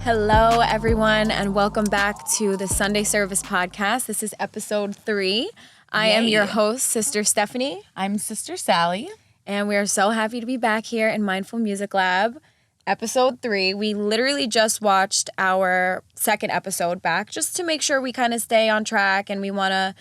Hello, everyone, and welcome back to the Sunday Service Podcast. This is episode 3. I am your host, Sister Stephanie. I'm Sister Sally. And we are so happy to be back here in Mindful Music Lab. Episode 3. We literally just watched our second episode back just to make sure we kind of stay on track, and we want to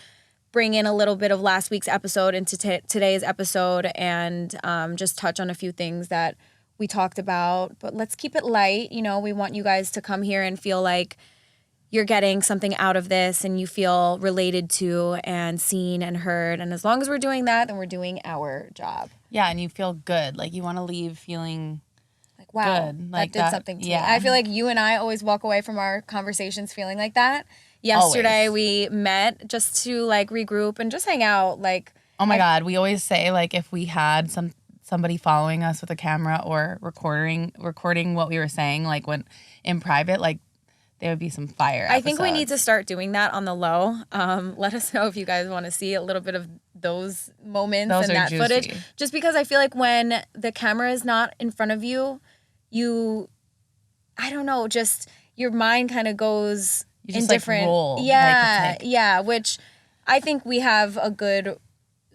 bring in a little bit of last week's episode into today's episode and just touch on a few things that we talked about. But let's keep it light. You know, we want you guys to come here and feel like you're getting something out of this and you feel related to and seen and heard. And as long as we're doing that, then we're doing our job. Yeah, and you feel good. Like, you want to leave feeling like, wow, good. Like that did something to me. I feel like you and I always walk away from our conversations feeling like that. Yesterday we met just to like regroup and just hang out. Like, oh my God, we always say like if we had somebody following us with a camera or recording what we were saying, like when in private, like there would be some fire episodes. I think we need to start doing that on the low. Let us know if you guys want to see a little bit of those moments and that juicy footage. Just because I feel like when the camera is not in front of you, I don't know, just your mind kind of goes you just in different, roll, yeah, which I think we have a good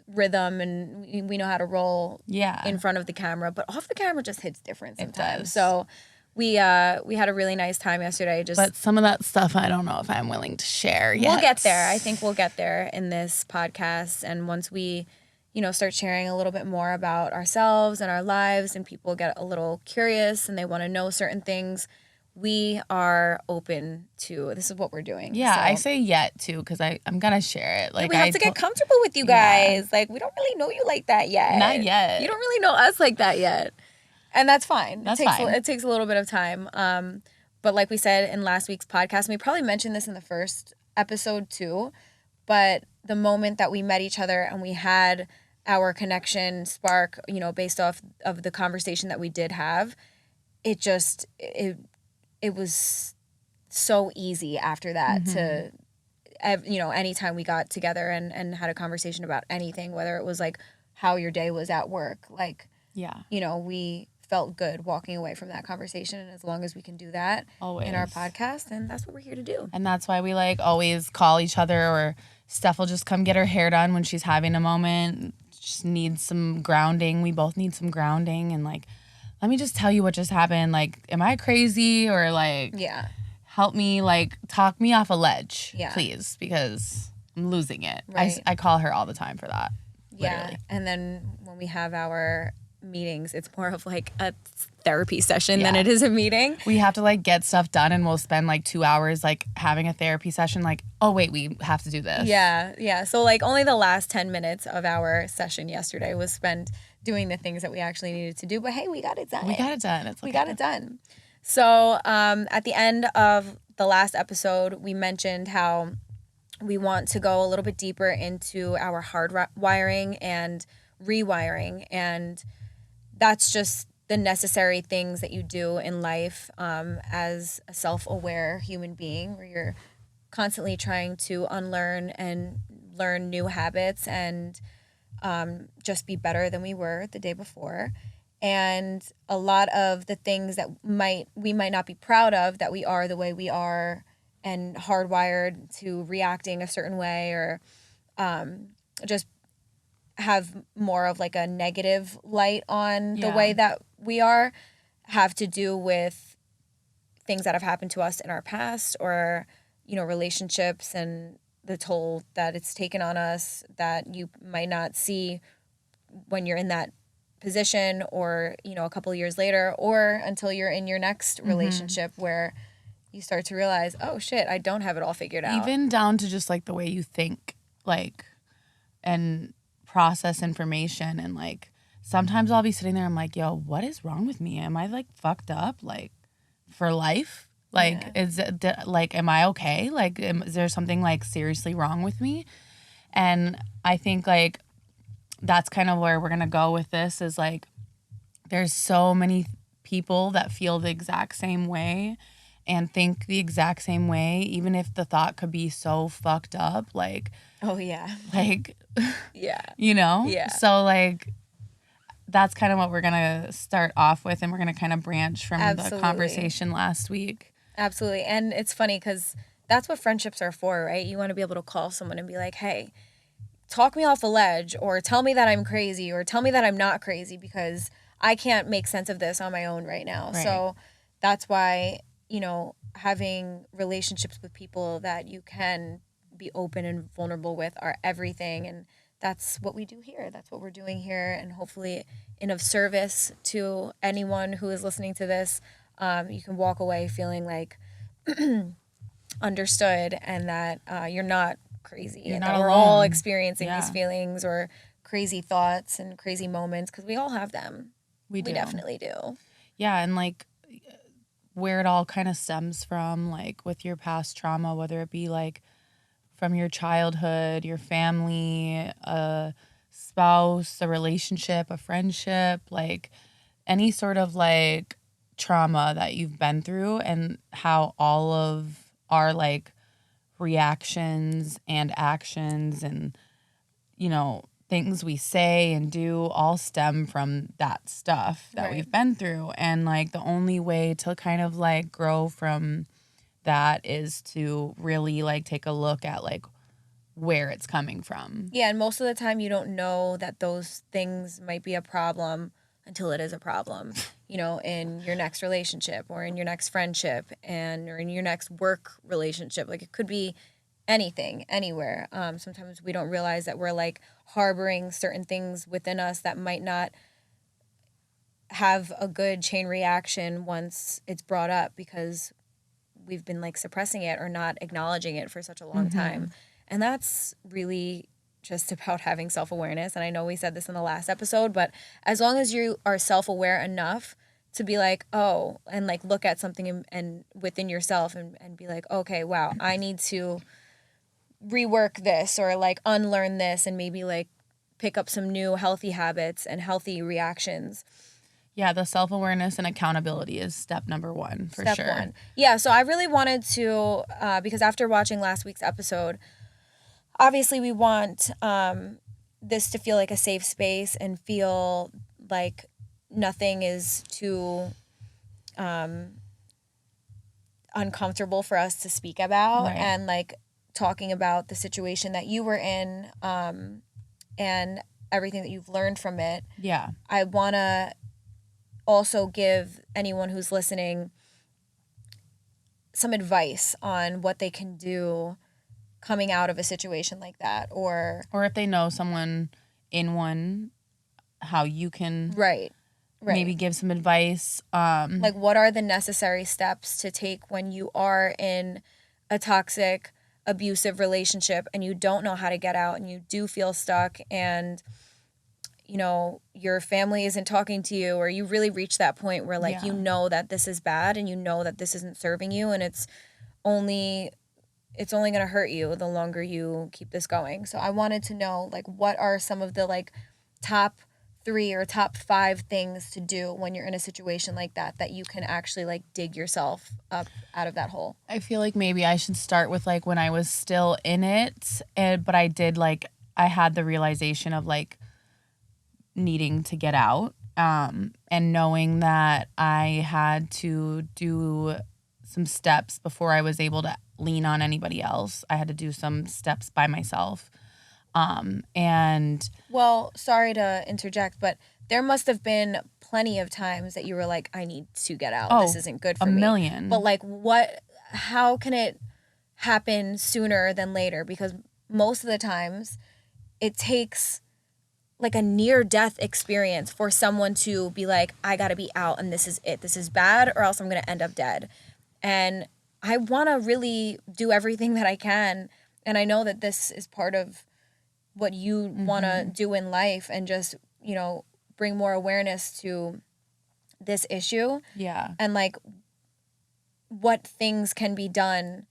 rhythm and we know how to roll in front of the camera, but off the camera just hits different sometimes. So we had a really nice time yesterday. But some of that stuff I don't know if I'm willing to share yet. We'll get there. I think we'll get there in this podcast, and once we start sharing a little bit more about ourselves and our lives, and people get a little curious and they want to know certain things, we are open to, this is what we're doing. Yeah, so, I say yet too because I'm gonna share it. Like, we have to get comfortable with you guys. Yeah. Like, we don't really know you like that yet. Not yet. You don't really know us like that yet, and that's fine. That's fine. It takes a little bit of time. But like we said in last week's podcast, and we probably mentioned this in the first episode too, but the moment that we met each other and we had our connection spark, based off of the conversation that we did have, it was so easy after that to, anytime we got together and had a conversation about anything, whether it was like how your day was at work, like, we felt good walking away from that conversation. And as long as we can do that in our podcast, then that's what we're here to do. And that's why we like always call each other, or Steph will just come get her hair done when she's having a moment. Just needs some grounding. We both need some grounding, and like, let me just tell you what just happened. Like, am I crazy? Or like, help me, like, talk me off a ledge, please, because I'm losing it. Right. I call her all the time for that. Yeah. Literally. And then when we have our meetings, it's more of like a therapy session than it is a meeting. We have to like get stuff done, and we'll spend like 2 hours like having a therapy session. Like, oh wait, we have to do this. Yeah. So like only the last 10 minutes of our session yesterday was spent doing the things that we actually needed to do. But hey, we got it done. We got it done. We got it done. So at the end of the last episode, we mentioned how we want to go a little bit deeper into our hardwiring and rewiring, and that's just the necessary things that you do in life as a self-aware human being, where you're constantly trying to unlearn and learn new habits and just be better than we were the day before. And a lot of the things that we might not be proud of, that we are the way we are and hardwired to reacting a certain way, or just have more of like a negative light on the way that we are, have to do with things that have happened to us in our past, or, relationships and the toll that it's taken on us that you might not see when you're in that position, or, a couple of years later, or until you're in your next relationship where you start to realize, oh shit, I don't have it all figured out. Even down to just like the way you think, like, and process information. And like, sometimes I'll be sitting there, I'm like, yo, what is wrong with me? Am I like fucked up, like, for life? Like, is it like, am I okay? Like, is there something like seriously wrong with me? And I think like that's kind of where we're gonna go with this, is like, there's so many people that feel the exact same way and think the exact same way, even if the thought could be so fucked up, like, oh yeah, like, yeah, you know, yeah. So like, that's kind of what we're going to start off with, and we're going to kind of branch from Absolutely. the conversation last week. Absolutely. And it's funny because that's what friendships are for, right? You want to be able to call someone and be like, hey, talk me off a ledge, or tell me that I'm crazy, or tell me that I'm not crazy, because I can't make sense of this on my own right now. Right. So that's why, having relationships with people that you can be open and vulnerable with are everything. And that's what we do here. That's what we're doing here. And hopefully, in of service to anyone who is listening to this, you can walk away feeling like understood, and that you're not crazy. You're and not that we're all alone. experiencing Yeah. these feelings or crazy thoughts and crazy moments, because we all have them. We do. We definitely do. Yeah, and like where it all kind of stems from, like with your past trauma, whether it be like from your childhood, your family, a spouse, a relationship, a friendship, like any sort of like trauma that you've been through, and how all of our like reactions and actions and things we say and do all stem from that stuff that Right. we've been through. And like the only way to kind of like grow from that is to really like take a look at like where it's coming from. Yeah, and most of the time you don't know that those things might be a problem until it is a problem, in your next relationship or in your next friendship or in your next work relationship. Like, it could be anything, anywhere. Sometimes we don't realize that we're like harboring certain things within us that might not have a good chain reaction once it's brought up, because we've been like suppressing it or not acknowledging it for such a long time. And that's really just about having self-awareness. And I know we said this in the last episode, but as long as you are self-aware enough to be like, oh, and like look at something and within yourself and be like, okay, wow, I need to rework this or like unlearn this and maybe like pick up some new healthy habits and healthy reactions. Yeah, the self-awareness and accountability is step number one for Step sure. one. Yeah, so I really wanted to, because after watching last week's episode, obviously we want this to feel like a safe space and feel like nothing is too uncomfortable for us to speak about. Right. And like talking about the situation that you were in and everything that you've learned from it. Yeah. I want to also give anyone who's listening some advice on what they can do coming out of a situation like that, or if they know someone in one, how you can right maybe give some advice. Like, what are the necessary steps to take when you are in a toxic, abusive relationship and you don't know how to get out and you do feel stuck, and your family isn't talking to you, or you really reach that point where like you know that this is bad and you know that this isn't serving you, and it's only going to hurt you the longer you keep this going. So I wanted to know, like, what are some of the like top 3 or top 5 things to do when you're in a situation like that you can actually like dig yourself up out of that hole. I feel like maybe I should start with like when I was still in it, but I had the realization of like needing to get out, and knowing that I had to do some steps before I was able to lean on anybody else. I had to do some steps by myself. And well, sorry to interject, but there must have been plenty of times that you were like, I need to get out. This isn't good for me. A million. But like, how can it happen sooner than later? Because most of the times it takes like a near-death experience for someone to be like, I gotta be out and this is it. This is bad, or else I'm gonna end up dead. And I wanna really do everything that I can. And I know that this is part of what you wanna do in life, and just, bring more awareness to this issue. Yeah. And like what things can be done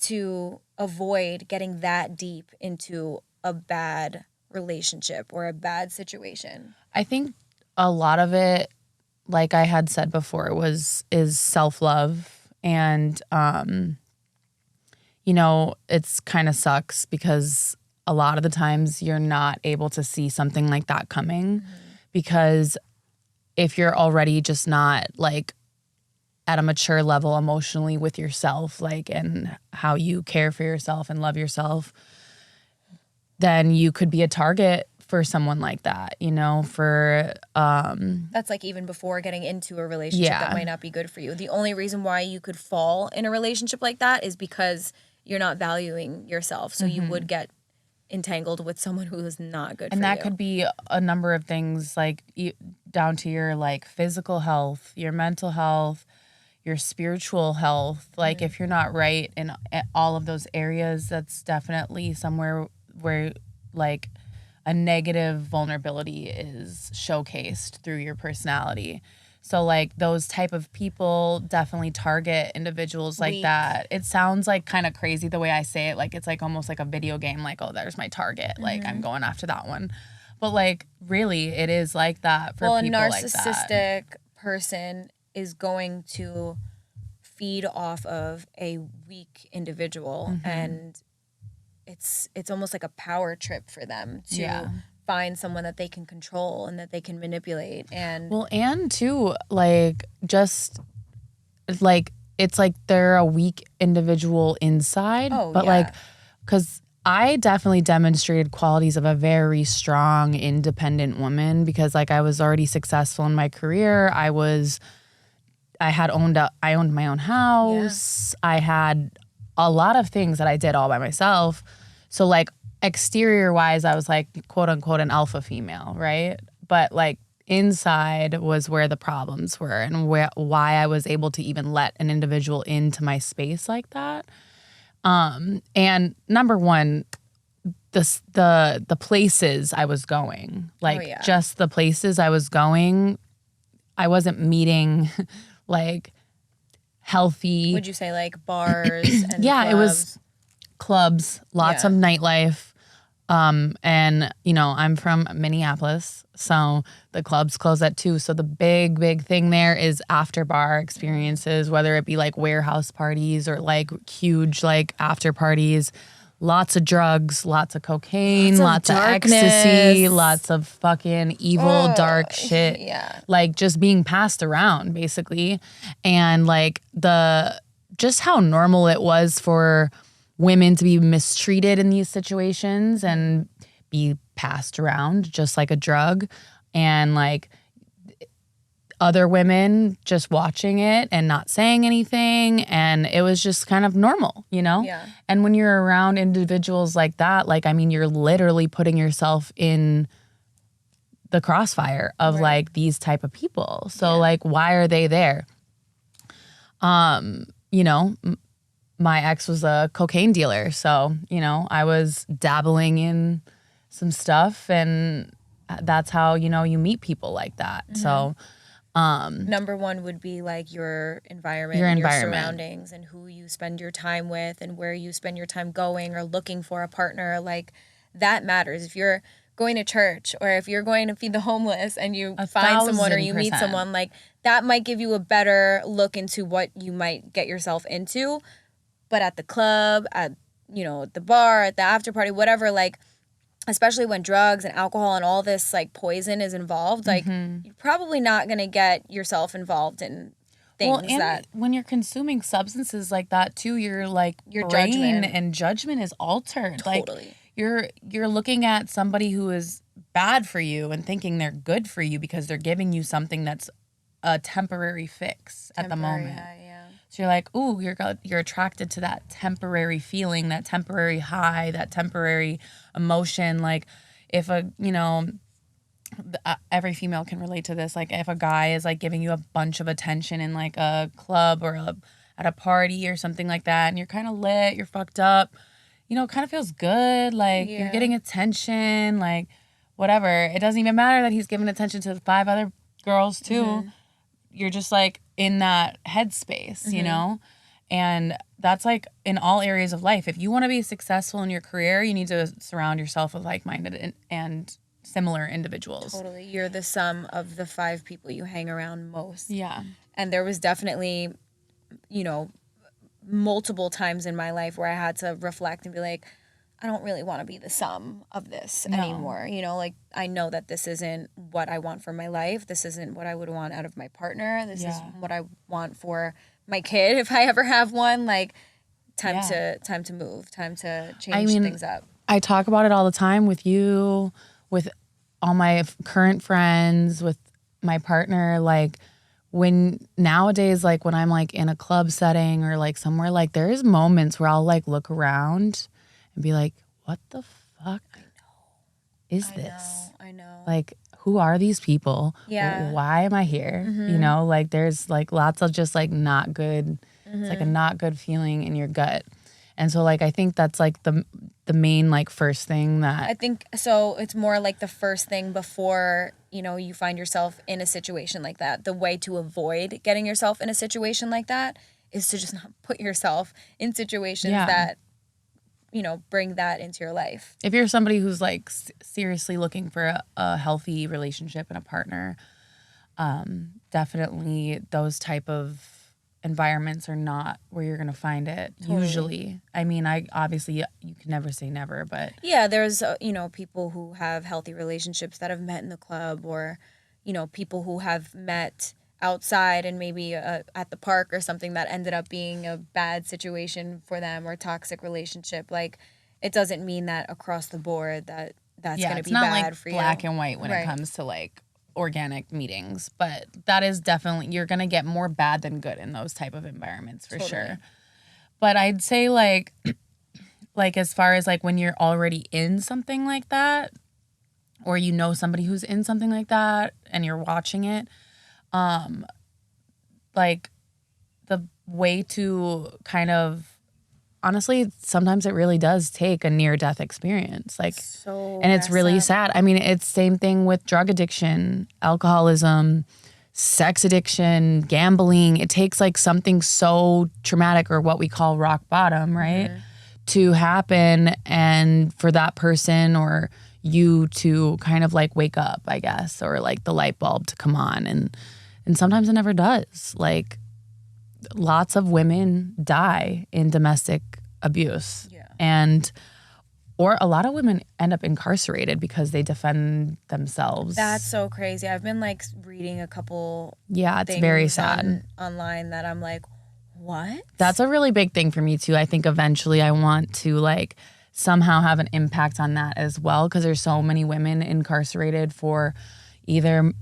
to avoid getting that deep into a bad relationship or a bad situation. I think a lot of it, like I had said before, is self-love. And it's kind of sucks because a lot of the times you're not able to see something like that coming, because if you're already just not like at a mature level emotionally with yourself, like, and how you care for yourself and love yourself, then you could be a target for someone like that, you know, for That's like even before getting into a relationship that might not be good for you. The only reason why you could fall in a relationship like that is because you're not valuing yourself. So you would get entangled with someone who is not good for you. And that could be a number of things, like down to your like physical health, your mental health, your spiritual health. Like if you're not right in all of those areas, that's definitely somewhere where like a negative vulnerability is showcased through your personality. So like those type of people definitely target individuals like that. It sounds like kind of crazy the way I say it. Like it's like almost like a video game. Like, oh, there's my target. Like I'm going after that one. But like really it is like that for people like that. A narcissistic person is going to feed off of a weak individual, and it's almost like a power trip for them to find someone that they can control and that they can manipulate. And well, and too, like just like it's like they're a weak individual inside, like because I definitely demonstrated qualities of a very strong, independent woman, because like I was already successful in my career. I owned my own house. I had a lot of things that I did all by myself. So like exterior wise, I was like quote unquote an alpha female, right? But like inside was where the problems were, and why I was able to even let an individual into my space like that. And number one, the places I was going, like just the places I was going, I wasn't meeting like healthy. Would you say like bars and it was clubs, lots of nightlife. And you know, I'm from Minneapolis, so the clubs close at 2. So the big thing there is after bar experiences, whether it be like warehouse parties or like huge like after parties. Lots of drugs, lots of cocaine, lots of ecstasy, lots of fucking evil, dark shit. Like just being passed around basically. And like just how normal it was for women to be mistreated in these situations and be passed around just like a drug, and like other women just watching it and not saying anything, and it was just kind of normal, you know? And when you're around individuals like that, like I mean you're literally putting yourself in the crossfire of like these type of people. So like why are they there? You know, my ex was a cocaine dealer, so, you know, I was dabbling in some stuff, and that's how, you know, you meet people like that. So number one would be like your environment, your surroundings, and who you spend your time with, and where you spend your time going or looking for a partner. Like that matters. If you're going to church, or if you're going to feed the homeless and you find someone or you meet someone, like that might give you a better look into what you might get yourself into. But at the club, at, you know, the bar, at the after party, whatever, like, especially when drugs and alcohol and all this like poison is involved, like you're probably not going to get yourself involved in things that when you're consuming substances like that too, you're like your brain and judgment is altered. Totally. Like you're looking at somebody who is bad for you and thinking they're good for you because they're giving you something that's a temporary fix at the moment. So you're like, ooh, you're attracted to that temporary feeling, that temporary high, that temporary emotion. Like if every female can relate to this. Like if a guy is like giving you a bunch of attention in like a club or at a party or something like that, and you're kind of lit, you're fucked up, you know, it kind of feels good. Like you're getting attention, like whatever. It doesn't even matter that he's giving attention to 5 other girls too. You're just like in that headspace, you know? And that's like in all areas of life. If you want to be successful in your career, you need to surround yourself with like-minded and similar individuals. Totally. You're the sum of the 5 people you hang around most. Yeah. And there was definitely, you know, multiple times in my life where I had to reflect and be like, I don't really want to be the sum of this No. anymore. You know, like I know that this isn't what I want for my life. This isn't what I would want out of my partner. This is what I want for my kid if I ever have one. Like time to move, time to change things up. I talk about it all the time with you, with all my current friends, with my partner. Like when nowadays, like when I'm like in a club setting or like somewhere, like there's moments where I'll like look around and be like, what the fuck is this? I know. Like, who are these people? Yeah. Why am I here? You know, like there's like lots of just like not good. It's like a not good feeling in your gut. And so like I think that's like the main like first thing that I think so. It's more like the first thing before, you know, you find yourself in a situation like that. The way to avoid getting yourself in a situation like that is to just not put yourself in situations that, you know, bring that into your life. If you're somebody who's like seriously looking for a healthy relationship and a partner, definitely those type of environments are not where you're going to find it usually. I mean, I obviously you can never say never, but yeah, there's you know, people who have healthy relationships that have met in the club, or you know, people who have met outside and maybe at the park or something that ended up being a bad situation for them or toxic relationship. Like it doesn't mean that across the board that's going to be bad like for you. Black and white when it comes to like organic meetings, but that is definitely, you're gonna get more bad than good in those type of environments for sure. But I'd say like as far as like when you're already in something like that, or you know somebody who's in something like that and you're watching it, like the way to kind of, honestly, sometimes it really does take a near-death experience. Like, and it's really sad. I mean, it's same thing with drug addiction, alcoholism, sex addiction, gambling. It takes like something so traumatic, or what we call rock bottom, right? To happen, and for that person or you to kind of like wake up, I guess, or like the light bulb to come on. And sometimes it never does. Like, lots of women die in domestic abuse. And or a lot of women end up incarcerated because they defend themselves. That's so crazy. I've been like reading a couple it's very sad online that I'm like, what? That's a really big thing for me too. I think eventually I want to like somehow have an impact on that as well, because there's so many women incarcerated for either,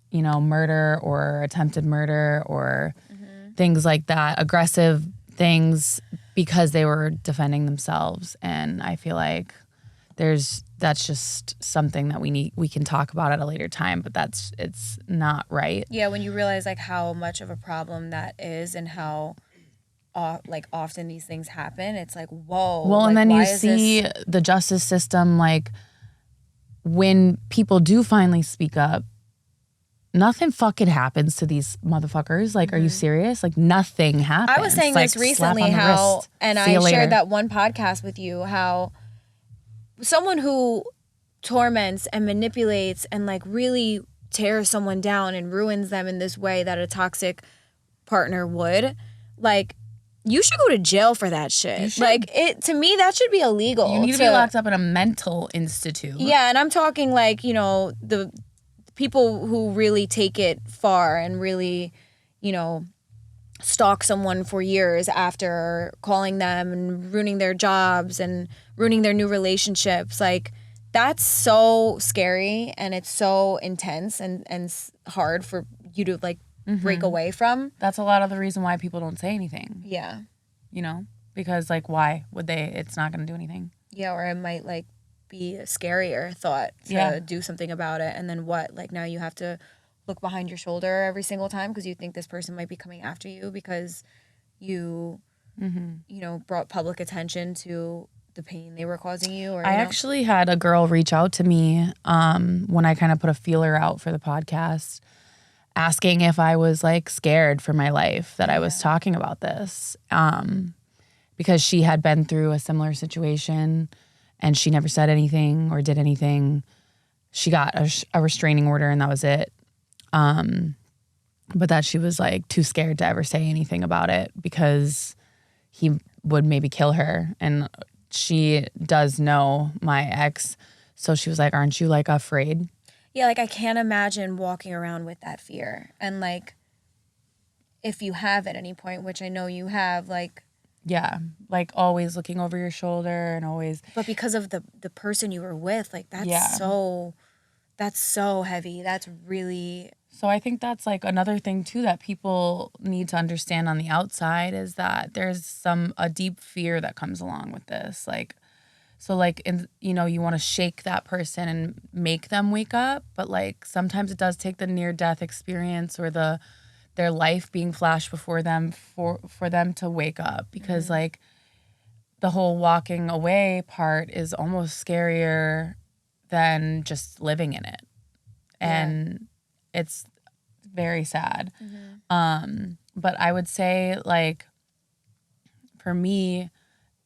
you know, murder or attempted murder or things like that, aggressive things, because they were defending themselves. And I feel like that's just something that we can talk about at a later time, but it's not right. Yeah, when you realize like how much of a problem that is and how like often these things happen, it's like, whoa. Well, like, and then you see the justice system, like when people do finally speak up, nothing fucking happens to these motherfuckers. Like, are you serious? Like, nothing happens. I was saying like, this recently how, and I shared that one podcast with you, how someone who torments and manipulates and like really tears someone down and ruins them in this way that a toxic partner would, like, you should go to jail for that shit. Like, to me, that should be illegal. You need to be locked up in a mental institute. Yeah, and I'm talking like, you know, the people who really take it far and really, you know, stalk someone for years after calling them and ruining their jobs and ruining their new relationships. Like, that's so scary, and it's so intense and hard for you to like break away from. That's a lot of the reason why people don't say anything. Yeah. You know, because like, why would they? It's not going to do anything. Yeah, or it might like be a scarier thought to do something about it. And then what? Like, now you have to look behind your shoulder every single time because you think this person might be coming after you because you, you know, brought public attention to the pain they were causing you. Or I actually had a girl reach out to me when I kind of put a feeler out for the podcast, asking if I was like scared for my life that I was talking about this, because she had been through a similar situation and she never said anything or did anything. She got a restraining order and that was it. But that she was like too scared to ever say anything about it because he would maybe kill her. And she does know my ex. So she was like, aren't you like afraid? Yeah, like I can't imagine walking around with that fear. And like, if you have at any point, which I know you have, like. Yeah, like always looking over your shoulder and always. But because of the person you were with, like that's so heavy. That's really. So I think that's like another thing too that people need to understand on the outside is that there's a deep fear that comes along with this. Like, so like, you want to shake that person and make them wake up. But like, sometimes it does take the near death experience or their life being flashed before them for them to wake up. Because like the whole walking away part is almost scarier than just living in it. And it's very sad. But I would say like for me,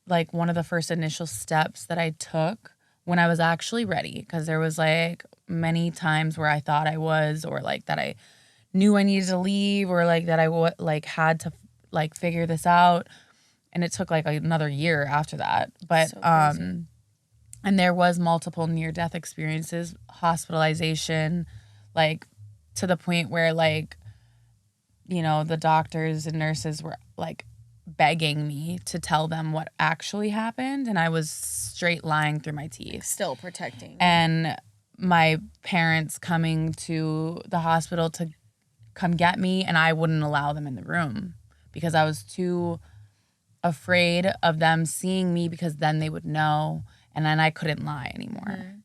like one of the first initial steps that I took when I was actually ready, because there was like many times where I thought I was, or like that I knew I needed to leave, or like that I had to like figure this out. And it took like another year after that. But So crazy. and there was multiple near-death experiences, hospitalization, like to the point where like, the doctors and nurses were like begging me to tell them what actually happened. And I was straight lying through my teeth. Still protecting. And my parents coming to the hospital to come get me, and I wouldn't allow them in the room because I was too afraid of them seeing me, because then they would know. And then I couldn't lie anymore.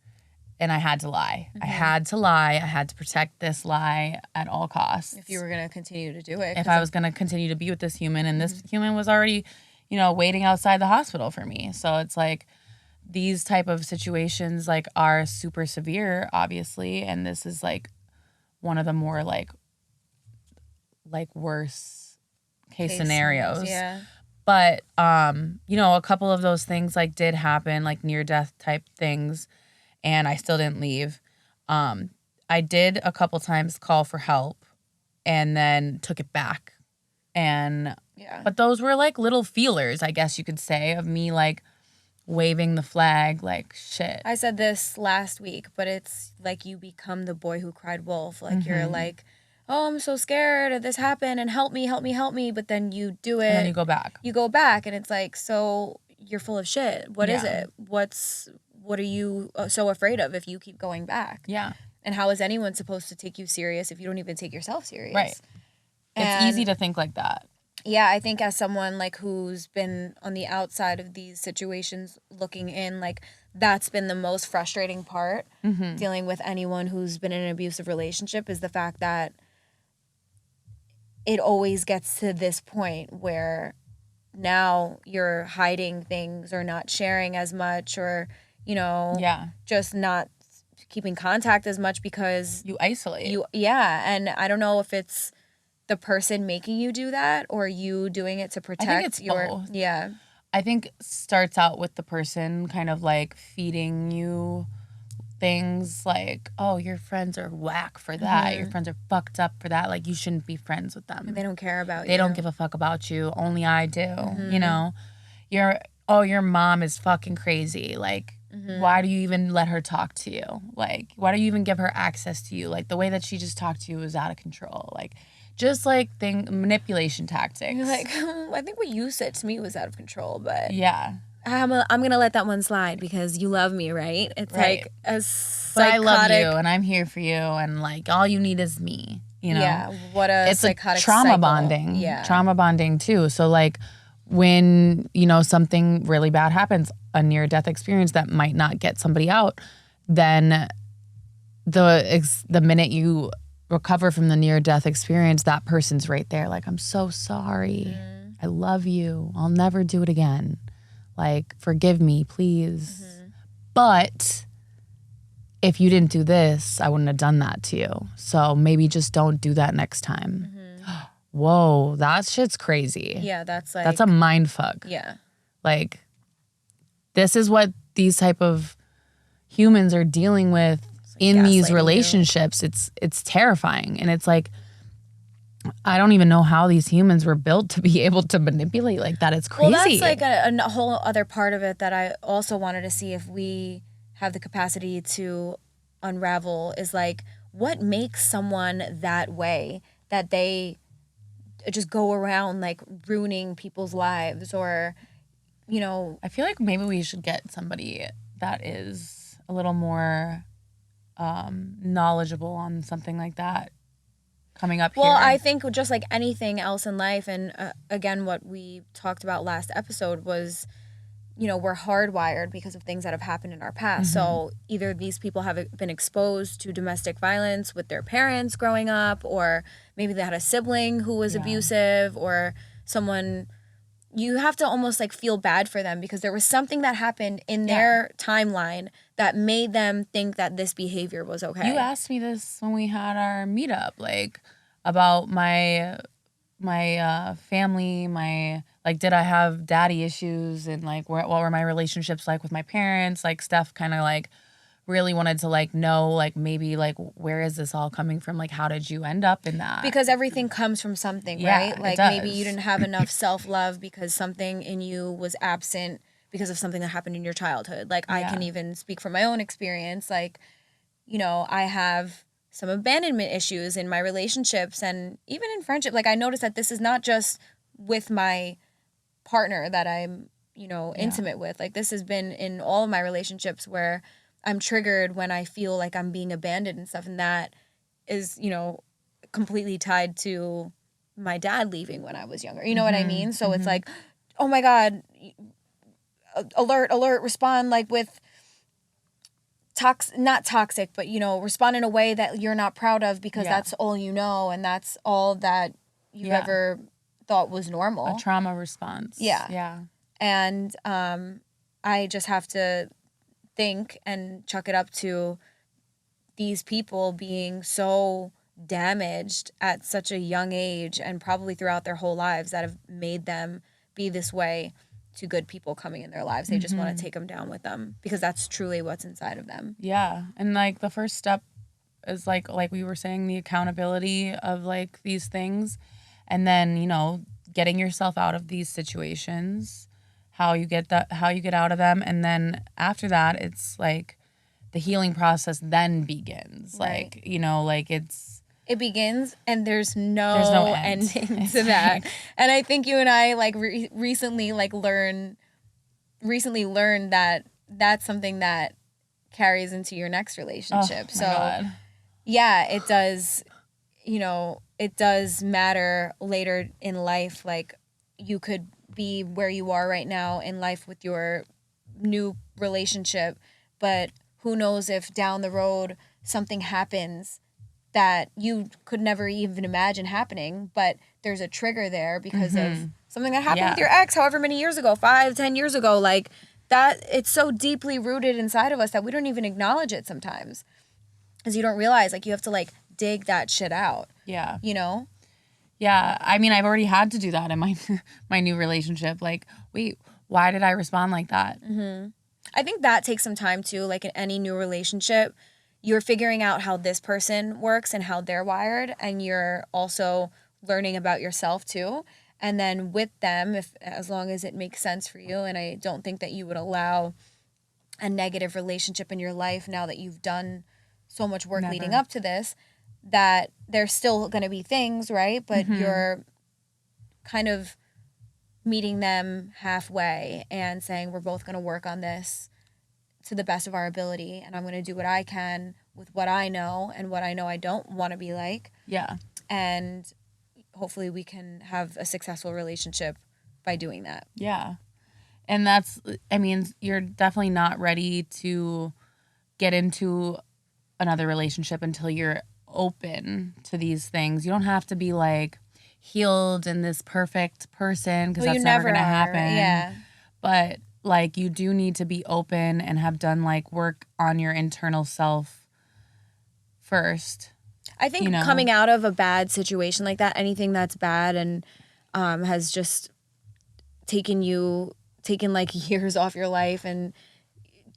And I had to lie. I had to lie. I had to protect this lie at all costs. If you were going to continue to do it. If I was going to continue to be with this human, and this human was already, waiting outside the hospital for me. So it's like these type of situations like are super severe, obviously. And this is like one of the more like worse case scenarios. Yeah. But, a couple of those things like did happen, like near death type things, and I still didn't leave. I did a couple times call for help and then took it back. But those were like little feelers, I guess you could say, of me like waving the flag, like shit. I said this last week, but it's like you become the boy who cried wolf. Like you're like, oh, I'm so scared this happened and help me, help me, help me. But then you do it. And then you go back. You go back and it's like, so you're full of shit. What is it? What are you so afraid of if you keep going back? Yeah. And how is anyone supposed to take you serious if you don't even take yourself serious? Right. It's easy to think like that. Yeah, I think as someone like who's been on the outside of these situations looking in, like that's been the most frustrating part dealing with anyone who's been in an abusive relationship, is the fact that it always gets to this point where now you're hiding things or not sharing as much, or, just not keeping contact as much because you isolate. And I don't know if it's the person making you do that or you doing it to protect I think it's both. Yeah. I think it starts out with the person kind of like feeding you things like, oh, your friends are whack for that. Your friends are fucked up for that. Like, you shouldn't be friends with them. And they don't care about you. They don't give a fuck about you. Only I do. Your mom is fucking crazy. Like, why do you even let her talk to you? Like, why do you even give her access to you? Like, the way that she just talked to you was out of control. Like, just like manipulation tactics. You're like, I think what you said to me was out of control, but yeah. I'm going to let that one slide because you love me, right? It's right. like a psychotic. But I love you and I'm here for you and like all you need is me, Yeah, what a it's psychotic trauma cycle. bonding. Yeah. Trauma bonding too. So like when, something really bad happens, a near-death experience that might not get somebody out, then the minute you recover from the near-death experience, that person's right there like, I'm so sorry. I love you. I'll never do it again. Like, forgive me, please. But if you didn't do this, I wouldn't have done that to you. So maybe just don't do that next time. Whoa, that shit's crazy. Yeah, that's a mind fuck. Yeah. Like, this is what these type of humans are dealing with in these relationships. It's terrifying. And it's like, I don't even know how these humans were built to be able to manipulate like that. It's crazy. Well, that's like a whole other part of it that I also wanted to see if we have the capacity to unravel is like what makes someone that way, that they just go around like ruining people's lives, or I feel like maybe we should get somebody that is a little more knowledgeable on something like that coming up here. Well, I think just like anything else in life, and again, what we talked about last episode was, we're hardwired because of things that have happened in our past. So either these people have been exposed to domestic violence with their parents growing up, or maybe they had a sibling who was abusive, or someone. You have to almost like feel bad for them because there was something that happened in their timeline that made them think that this behavior was okay. You asked me this when we had our meetup, like about my family, like did I have daddy issues, and like what were my relationships like with my parents? Like Steph kind of like really wanted to like know like maybe like where is this all coming from? Like how did you end up in that? Because everything comes from something, right? Like maybe you didn't have enough self-love because something in you was absent because of something that happened in your childhood. Like I can even speak from my own experience. Like, I have some abandonment issues in my relationships and even in friendship. Like I noticed that this is not just with my partner that I'm, intimate with. Like this has been in all of my relationships where I'm triggered when I feel like I'm being abandoned and stuff. And that is, completely tied to my dad leaving when I was younger. You know what I mean? So it's like, oh my God, alert, respond like with not toxic, but, respond in a way that you're not proud of because that's all you know. And that's all that you've ever thought was normal. A trauma response. Yeah. Yeah. And I just have to think and chuck it up to these people being so damaged at such a young age and probably throughout their whole lives that have made them be this way to good people coming in their lives. They just want to take them down with them because that's truly what's inside of them. Yeah. And like the first step is like we were saying, the accountability of like these things, and then, getting yourself out of these situations, how you get out of them. And then after that, it's like the healing process then begins. Right. Like, it begins and there's no ending to that. And I think you and I like recently learned that that's something that carries into your next relationship. Oh, my God. Yeah, it does, it does matter later in life. Like you could be where you are right now in life with your new relationship, but who knows if down the road something happens that you could never even imagine happening, but there's a trigger there because of something that happened with your ex however many years ago, 5-10 years ago. Like that, it's so deeply rooted inside of us that we don't even acknowledge it sometimes, because you don't realize like you have to like dig that shit out. Yeah. Yeah, I mean, I've already had to do that in my new relationship. Like, wait, why did I respond like that? I think that takes some time too. Like in any new relationship, you're figuring out how this person works and how they're wired, and you're also learning about yourself too. And then with them, as long as it makes sense for you, and I don't think that you would allow a negative relationship in your life now that you've done so much work leading up to this, that there's still going to be things, right? But you're kind of meeting them halfway and saying, we're both going to work on this to the best of our ability. And I'm going to do what I can with what I know and what I know I don't want to be like. Yeah. And hopefully we can have a successful relationship by doing that. Yeah. And you're definitely not ready to get into another relationship until you're open to these things. You don't have to be like healed and this perfect person, because that's never going to happen. Yeah. But like you do need to be open and have done like work on your internal self first. I think coming out of a bad situation like that, anything that's bad and has just taken like years off your life and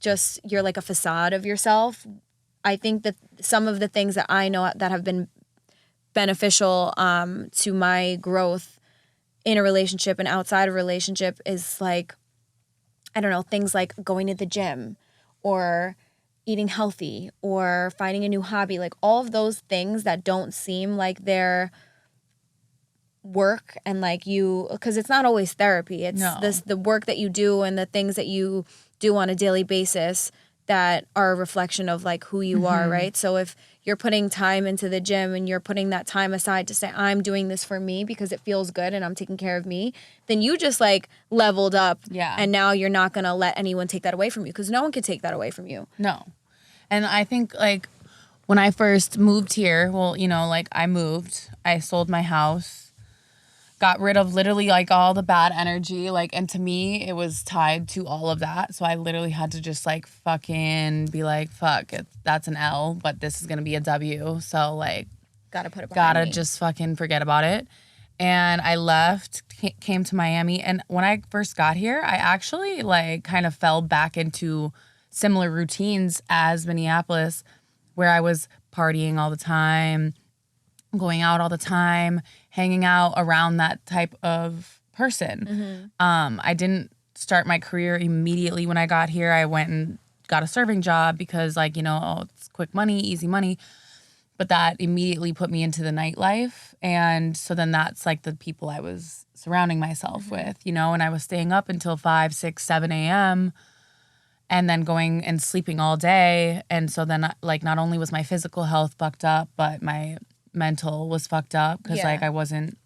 just you're like a facade of yourself. I think that some of the things that I know that have been beneficial to my growth in a relationship and outside of a relationship is like, I don't know, things like going to the gym or eating healthy or finding a new hobby, like all of those things that don't seem like they're work and like you, because it's not always therapy. It's the work that you do and the things that you do on a daily basis that are a reflection of like who you are, right? So if you're putting time into the gym and you're putting that time aside to say, I'm doing this for me because it feels good and I'm taking care of me, then you just like leveled up. Yeah. And now you're not going to let anyone take that away from you because no one can take that away from you. No. And I think like when I first moved here, well, you know, like I moved, I sold my house, got rid of literally like all the bad energy, like, and to me it was tied to all of that. So I literally had to just like fucking be like, fuck, that's an L, but this is gonna be a W. So like, gotta put it behind me. Just fucking forget about it. And I left, came to Miami, and when I first got here, I actually like kind of fell back into similar routines as Minneapolis, where I was partying all the time, going out all the time, hanging out around that type of person. I didn't start my career immediately when I got here. I went and got a serving job because like, you know, oh, it's quick money, easy money. But that immediately put me into the nightlife. And so then that's like the people I was surrounding myself with, you know, and I was staying up until 5, 6, 7 a.m. and then going and sleeping all day. And so then like not only was my physical health fucked up, but my mental was fucked up because like I wasn't,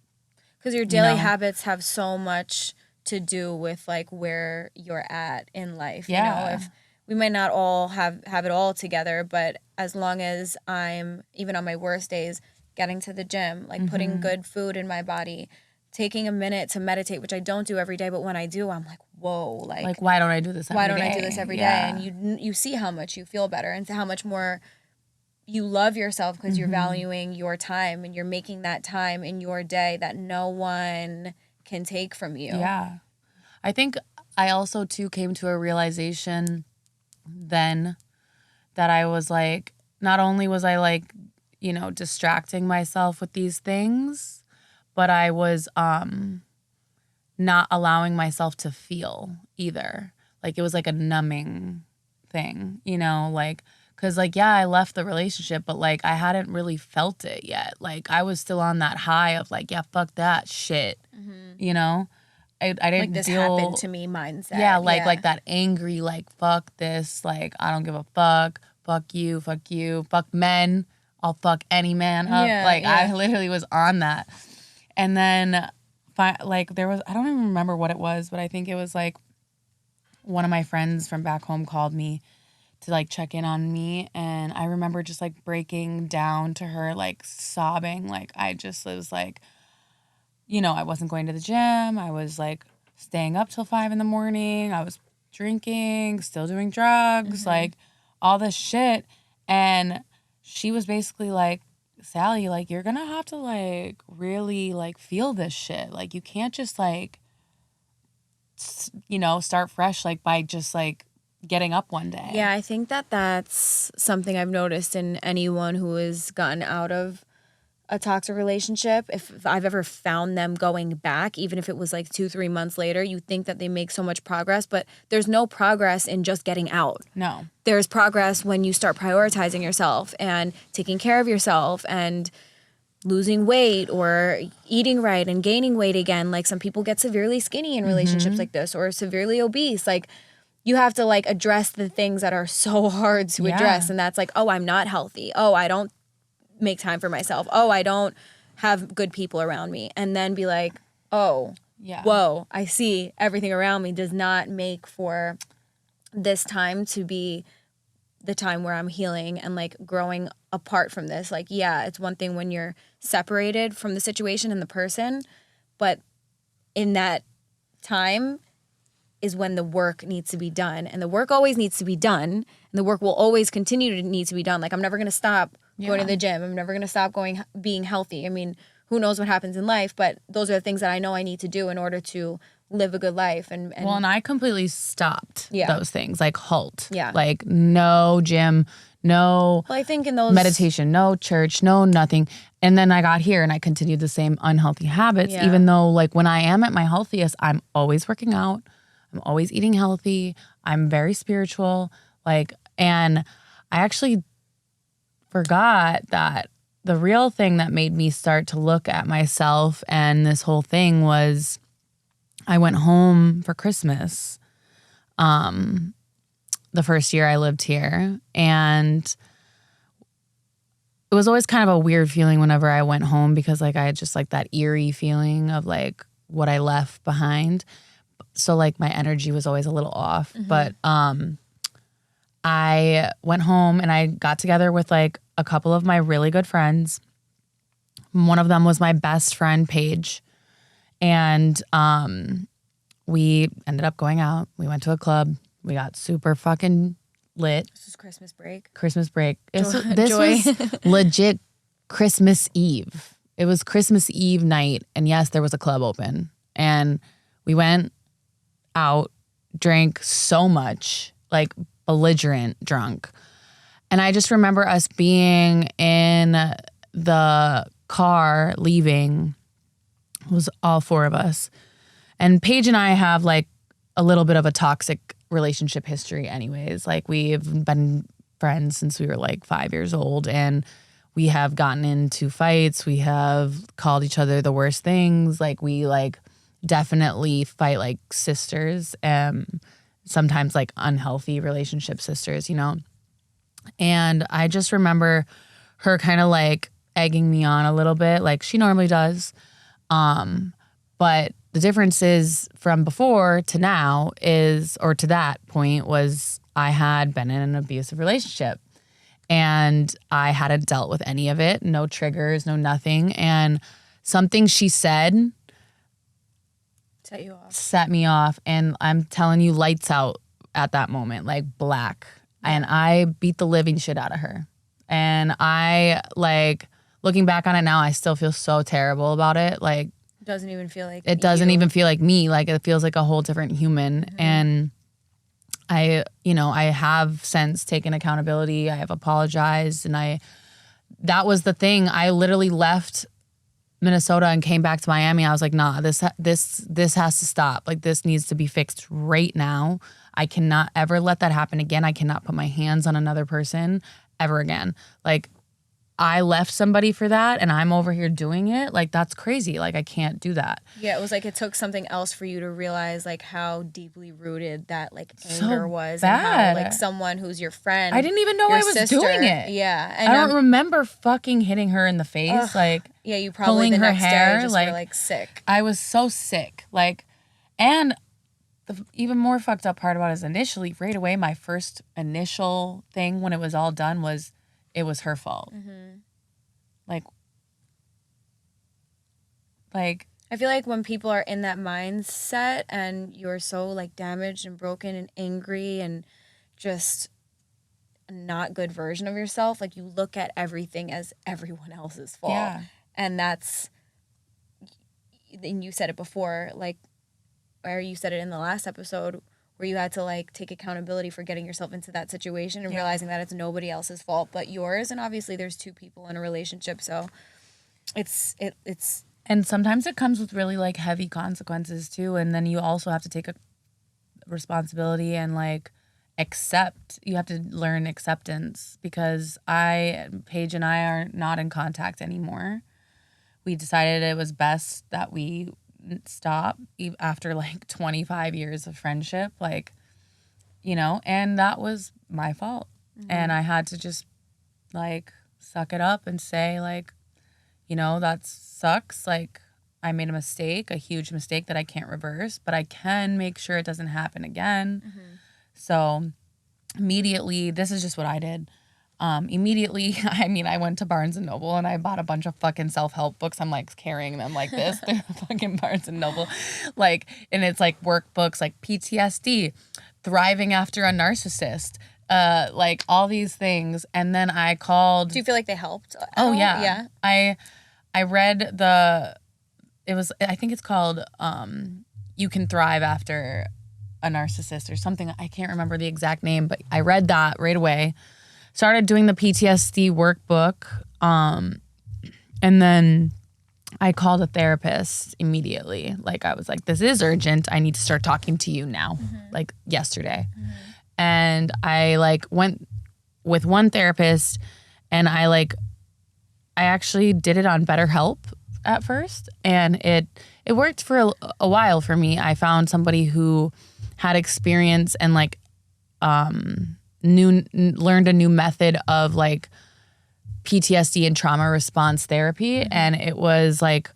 because your daily habits have so much to do with like where you're at in life. You know, if we might not all have it all together, but as long as I'm, even on my worst days, getting to the gym, like putting good food in my body, taking a minute to meditate, which I don't do every day, but when I do, I'm like, whoa, like why don't I do this every day? Why don't I do this every day? And you see how much you feel better and how much more you love yourself because you're valuing your time and you're making that time in your day that no one can take from you. Yeah. I think I also too came to a realization then that I was like, not only was I like, you know, distracting myself with these things, but I was not allowing myself to feel either. Like it was like a numbing thing, you know, like, because, like, yeah, I left the relationship, but, like, I hadn't really felt it yet. Like, I was still on that high of, like, yeah, fuck that shit, you know? I didn't like this happened to me mindset. Yeah, like that angry, like, fuck this, like, I don't give a fuck you, fuck men, I'll fuck any man up. I literally was on that. And then, like, there was, I don't even remember what it was, but I think it was, like, one of my friends from back home called me to like check in on me, and I remember just like breaking down to her, like sobbing. Like I just was like, you know, I wasn't going to the gym, I was like staying up till 5 a.m, I was drinking, still doing drugs, like all this shit. And she was basically like, Sally, like you're gonna have to like really like feel this shit. Like you can't just like, you know, start fresh like by just like getting up one day. Yeah, I think that that's something I've noticed in anyone who has gotten out of a toxic relationship. If I've ever found them going back, even if it was like 2-3 months later, you think that they make so much progress, but there's no progress in just getting out. No. There's progress when you start prioritizing yourself and taking care of yourself and losing weight or eating right and gaining weight again. Like some people get severely skinny in relationships like this or severely obese. Like you have to like address the things that are so hard to address. And that's like, oh, I'm not healthy. Oh, I don't make time for myself. Oh, I don't have good people around me. And then be like, oh, whoa, I see everything around me does not make for this time to be the time where I'm healing and like growing apart from this. Like, yeah, it's one thing when you're separated from the situation and the person, but in that time is when the work needs to be done. And the work always needs to be done. And the work will always continue to need to be done. Like I'm never going to stop going to the gym. I'm never going to stop being healthy. I mean, who knows what happens in life, but those are the things that I know I need to do in order to live a good life. And I completely stopped those things, like halt. Yeah. Like no gym, no Well, I think in those meditation, no church, no nothing. And then I got here and I continued the same unhealthy habits, Yeah. even though like when I am at my healthiest, I'm always working out. I'm always eating healthy. I'm very spiritual. Like, and I actually forgot that the real thing that made me start to look at myself and this whole thing was I went home for Christmas the first year I lived here. And it was always kind of a weird feeling whenever I went home because like I had just like that eerie feeling of like what I left behind. So like my energy was always a little off. But I went home and I got together with like a couple of my really good friends. One of them was my best friend, Paige. And we ended up going out. We went to a club. We got super fucking lit. This was Christmas break. Christmas break. This Joy. was legit Christmas Eve. It was Christmas Eve night. And yes, there was a club open. And we went out, drank so much, like belligerent drunk. And I just remember us being in the car leaving. It was all four of us. And Paige and I have like a little bit of a toxic relationship history anyways. Like we've been friends since we were like 5 years old and we have gotten into fights. We have called each other the worst things. Like we like definitely fight like sisters. Sometimes like unhealthy relationship sisters, you know? And I just remember her kind of like egging me on a little bit like she normally does. But the difference is from before to now is, or to that point was I had been in an abusive relationship and I hadn't dealt with any of it. No triggers, no nothing. And something she said Set you off. set me off. And I'm telling you, lights out at that moment, like black. And I beat the living shit out of her. And I like, looking back on it now, I still feel so terrible about it. Like, Doesn't even feel like it doesn't you. even feel like me. Like it feels like a whole different human. And I have since taken accountability. I have apologized. And that was the thing. I literally left Minnesota and came back to Miami. I was like, nah, this has to stop. Like this needs to be fixed right now. I cannot ever let that happen again. I cannot put my hands on another person ever again. Like I left somebody for that and I'm over here doing it. Like that's crazy. Like I can't do that. Yeah, it was like it took something else for you to realize like how deeply rooted that like anger was and how like someone who's your friend. I didn't even know your I was sister, doing it. Yeah. And I don't remember fucking hitting her in the face. Like yeah, you probably pulling the her next hair, day just like, were like sick. I was so sick. Like, and the even more fucked up part about it is initially, right away, my first initial thing when it was all done was it was her fault. Like I feel like when people are in that mindset and you're so like damaged and broken and angry and just a not good version of yourself, like you look at everything as everyone else's fault. Yeah. And that's, and you said it before, like, or you said it in the last episode where you had to like take accountability for getting yourself into that situation and realizing that it's nobody else's fault but yours. And obviously there's two people in a relationship, so it's and sometimes it comes with really like heavy consequences too. And then you also have to take a responsibility and like accept. You have to learn acceptance because Paige and I are not in contact anymore. We decided it was best that we stop after like 25 years of friendship, like, you know, and that was my fault. And I had to just like suck it up and say like, you know, that sucks. Like I made a mistake, a huge mistake that I can't reverse, but I can make sure it doesn't happen again. So immediately, this is just what I did. Immediately, I mean, I went to Barnes and Noble and I bought a bunch of fucking self-help books. I'm like carrying them like this. They're fucking Barnes and Noble. Like, and it's like workbooks like PTSD, thriving after a narcissist, like all these things. And then I called. Do you feel like they helped? Oh yeah. I read I think it's called You Can Thrive After a Narcissist or something. I can't remember the exact name, but I read that right away. started doing the PTSD workbook. And then I called a therapist immediately. Like, I was like, this is urgent. I need to start talking to you now, like yesterday. And I like went with one therapist, and I actually did it on BetterHelp at first, and it worked for a while for me. I found somebody who had experience and like learned a new method of like PTSD and trauma response therapy, and it was like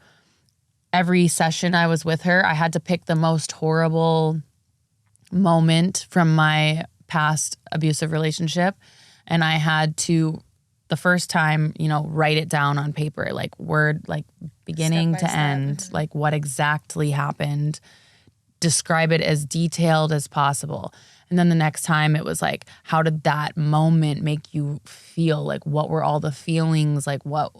every session I was with her, I had to pick the most horrible moment from my past abusive relationship, and I had to, the first time, write it down on paper, like word, like beginning to end, like what exactly happened, describe it as detailed as possible. And then the next time it was like, how did that moment make you feel? Like, what were all the feelings? Like, what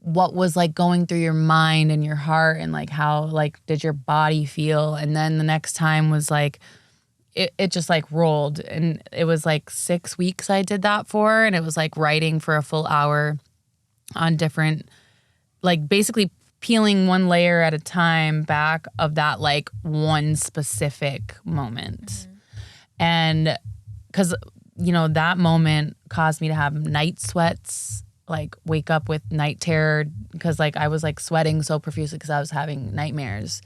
was like going through your mind and your heart, and like how like did your body feel? And then the next time was like, it just like rolled, and it was like 6 weeks I did that for, and it was like writing for a full hour on different, like basically peeling one layer at a time back of that like one specific moment. And because, that moment caused me to have night sweats, like wake up with night terror, because like I was like sweating so profusely because I was having nightmares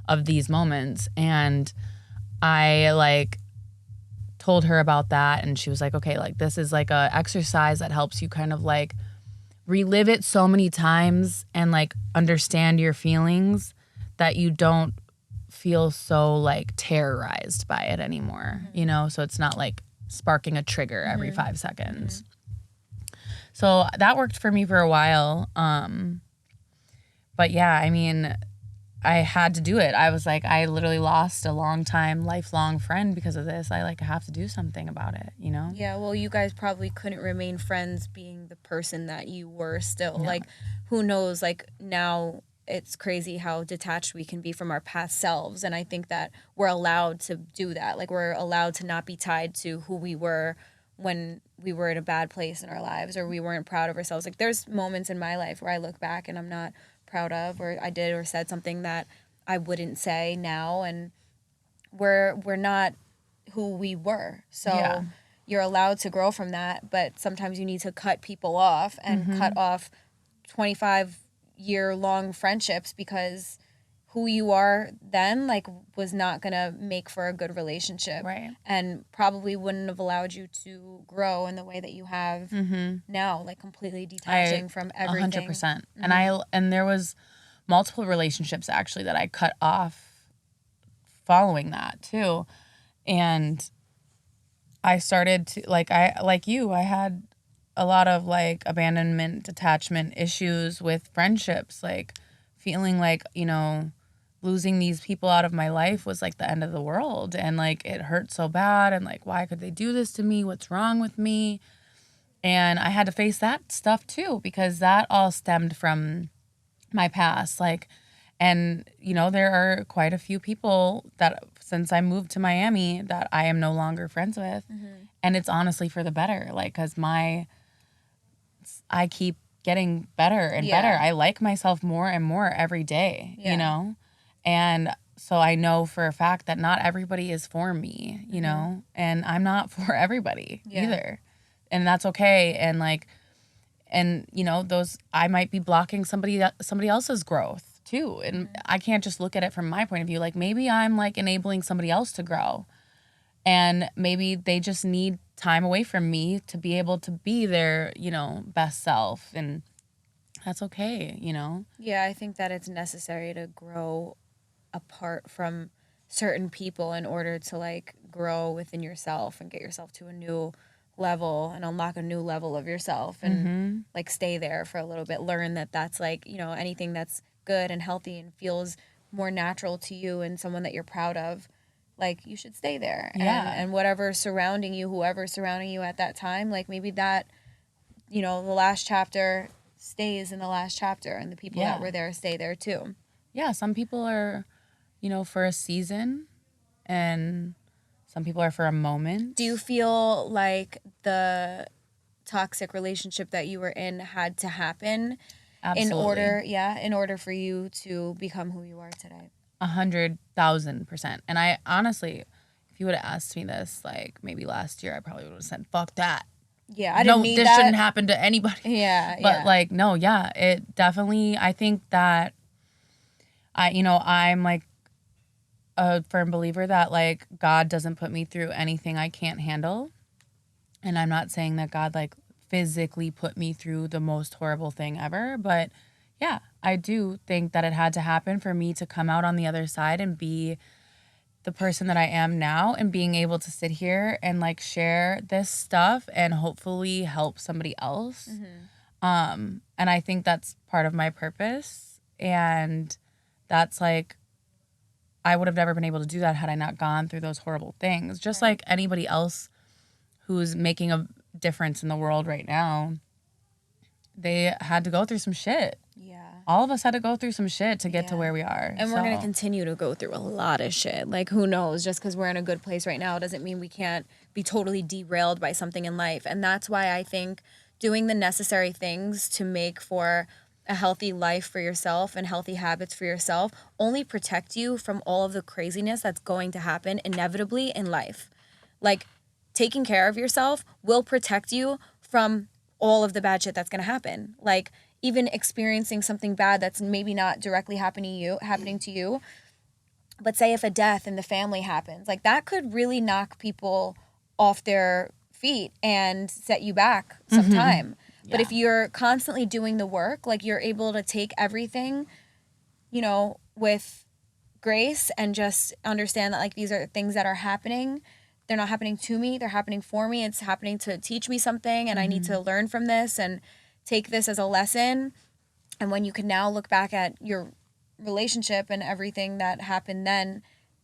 of these moments. And I like told her about that, and she was like, okay, like this is like a exercise that helps you kind of like relive it so many times and like understand your feelings that you don't feel so like terrorized by it anymore, so it's not like sparking a trigger every 5 seconds. So that worked for me for a while. But yeah, I mean, I had to do it. I was like, I literally lost a lifelong friend because of this. I like have to do something about it, Yeah, well, you guys probably couldn't remain friends being the person that you were still. No. Like, who knows, like now it's crazy how detached we can be from our past selves. And I think that we're allowed to do that. Like, we're allowed to not be tied to who we were when we were in a bad place in our lives, or we weren't proud of ourselves. Like, there's moments in my life where I look back and I'm not proud of, or I did or said something that I wouldn't say now, and we're not who we were. So you're allowed to grow from that, but sometimes you need to cut people off and cut off 25-year-long friendships, because who you are then like was not gonna make for a good relationship, right? And probably wouldn't have allowed you to grow in the way that you have now, like completely detaching from everything. 100%. And there was multiple relationships actually that I cut off following that too, and I started to like I had a lot of like abandonment, detachment issues with friendships, like feeling like losing these people out of my life was like the end of the world, and like it hurt so bad, and like why could they do this to me? What's wrong with me? And I had to face that stuff too, because that all stemmed from my past. Like, and there are quite a few people that since I moved to Miami that I am no longer friends with, and it's honestly for the better. Like, because I keep getting better and better. I like myself more and more every day, and so I know for a fact that not everybody is for me, and I'm not for everybody either. And that's okay. And like, those, I might be blocking somebody else's growth too. And I can't just look at it from my point of view. Like, maybe I'm like enabling somebody else to grow, and maybe they just need time away from me to be able to be their, best self. And that's okay, Yeah, I think that it's necessary to grow apart from certain people in order to like grow within yourself and get yourself to a new level and unlock a new level of yourself, and like stay there for a little bit, learn that that's like, anything that's good and healthy and feels more natural to you and someone that you're proud of, like you should stay there. And whatever's surrounding you, whoever's surrounding you at that time, like maybe that, the last chapter stays in the last chapter, and the people that were there stay there too. Yeah, some people are, for a season, and Some people are for a moment. Do you feel like the toxic relationship that you were in had to happen Absolutely. in order for you to become who you are today? 100,000%. And I honestly, if you would have asked me this like maybe last year, I probably would have said, fuck that. Yeah, I didn't No, need this that. shouldn't happen to anybody. Yeah, But like, no, yeah, it definitely, I think that I'm like a firm believer that like God doesn't put me through anything I can't handle. And I'm not saying that God like physically put me through the most horrible thing ever, but yeah, I do think that it had to happen for me to come out on the other side and be the person that I am now, and being able to sit here and like share this stuff and hopefully help somebody else. And I think that's part of my purpose. And that's like, I would have never been able to do that had I not gone through those horrible things. Just like anybody else who's making a difference in the world right now, they had to go through some shit. Yeah. All of us had to go through some shit to get to where we are. And we're going to continue to go through a lot of shit. Like, who knows? Just because we're in a good place right now doesn't mean we can't be totally derailed by something in life. And that's why I think doing the necessary things to make for a healthy life for yourself and healthy habits for yourself only protect you from all of the craziness that's going to happen inevitably in life. Like, taking care of yourself will protect you from all of the bad shit that's going to happen. Like, even experiencing something bad that's maybe not directly happening to you, but say if a death in the family happens, like that could really knock people off their feet and set you back some time. Yeah. But if you're constantly doing the work, like you're able to take everything, with grace and just understand that like these are things that are happening. They're not happening to me, they're happening for me. It's happening to teach me something, and I need to learn from this and take this as a lesson. And when you can now look back at your relationship and everything that happened then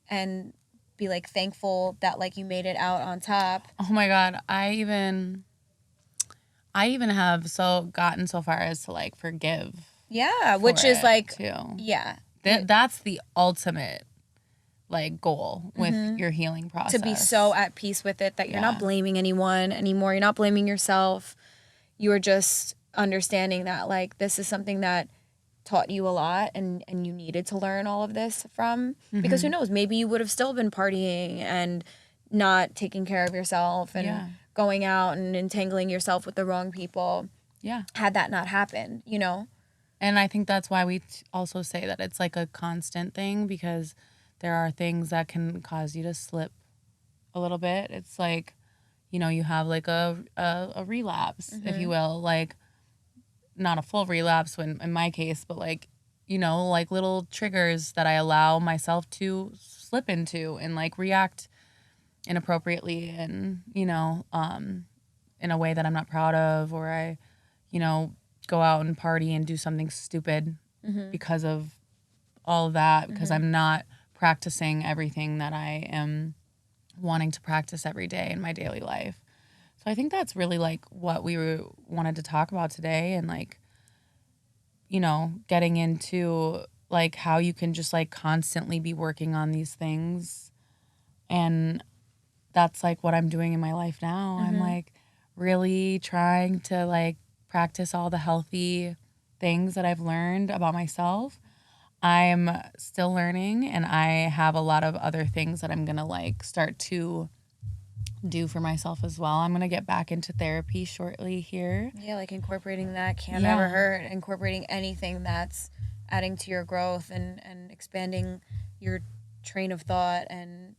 and be like thankful that like you made it out on top. Oh my God. I even have gotten so far as to like forgive. Yeah. Which is like, too. Yeah. That's the ultimate like goal with your healing process. To be so at peace with it that you're not blaming anyone anymore. You're not blaming yourself. You are just understanding that like this is something that taught you a lot and you needed to learn all of this from, because who knows, maybe you would have still been partying and not taking care of yourself and going out and entangling yourself with the wrong people had that not happened. And I think that's why we also say that it's like a constant thing, because there are things that can cause you to slip a little bit. It's like, you have like a relapse, if you will, like not a full relapse in my case, but like, like little triggers that I allow myself to slip into and like react inappropriately and, in a way that I'm not proud of, or I, go out and party and do something stupid because of all of that, because I'm not practicing everything that I am wanting to practice every day in my daily life. So I think that's really like what we wanted to talk about today, and like, getting into like how you can just like constantly be working on these things. And that's like what I'm doing in my life now. I'm like really trying to like practice all the healthy things that I've learned about myself. I'm still learning, and I have a lot of other things that I'm going to like start to do for myself as well. I'm going to get back into therapy shortly here. Yeah, like incorporating that can't ever hurt. Incorporating anything that's adding to your growth and expanding your train of thought and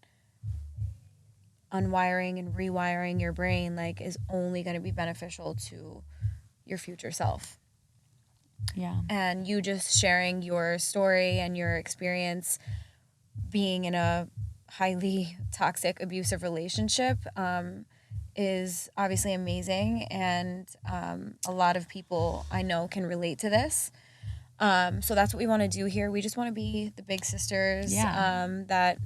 unwiring and rewiring your brain like is only going to be beneficial to your future self. Yeah. And you just sharing your story and your experience being in a highly toxic, abusive relationship is obviously amazing. And a lot of people I know can relate to this. So that's what we want to do here. We just want to be the big sisters that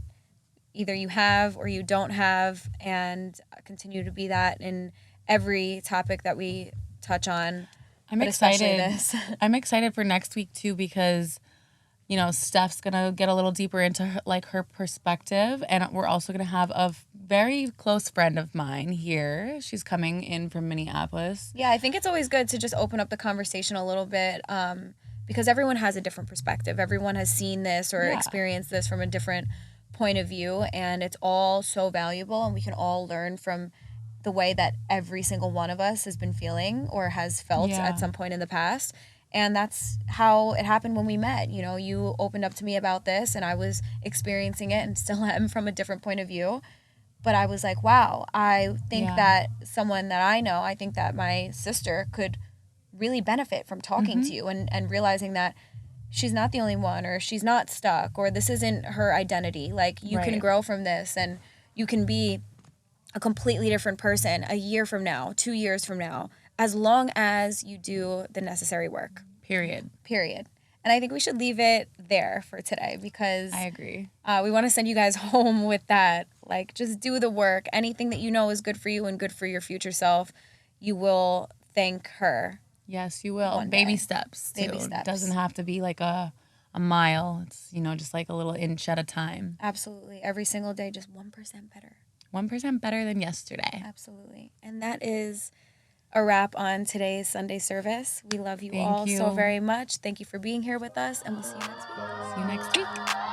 either you have or you don't have, and continue to be that in every topic that we touch on. I'm excited. I'm excited for next week too, because you know, Steph's gonna get a little deeper into her perspective, and we're also gonna have a very close friend of mine here. She's coming in from Minneapolis. Yeah, I think it's always good to just open up the conversation a little bit, because everyone has a different perspective. Everyone has seen this or experienced this from a different point of view, and it's all so valuable, and we can all learn from the way that every single one of us has been feeling or has felt at some point in the past. And that's how it happened when we met. You know, you opened up to me about this, and I was experiencing it and still am from a different point of view. But I was like, wow, I think that someone that I know, I think that my sister could really benefit from talking to you and realizing that she's not the only one, or she's not stuck, or this isn't her identity. Like, you can grow from this, and you can be a completely different person a year from now, 2 years from now, as long as you do the necessary work. Period. And I think we should leave it there for today, because I agree. We want to send you guys home with that. Like, just do the work. Anything that you know is good for you and good for your future self, you will thank her. Yes, you will. Baby steps, too. Baby steps. It doesn't have to be like a mile. It's, you know, just like a little inch at a time. Absolutely. Every single day, just 1% better. 1% better than yesterday. Absolutely. And that is a wrap on today's Sunday service. We love you all so very much. Thank you for being here with us, and we'll see you next week. See you next week.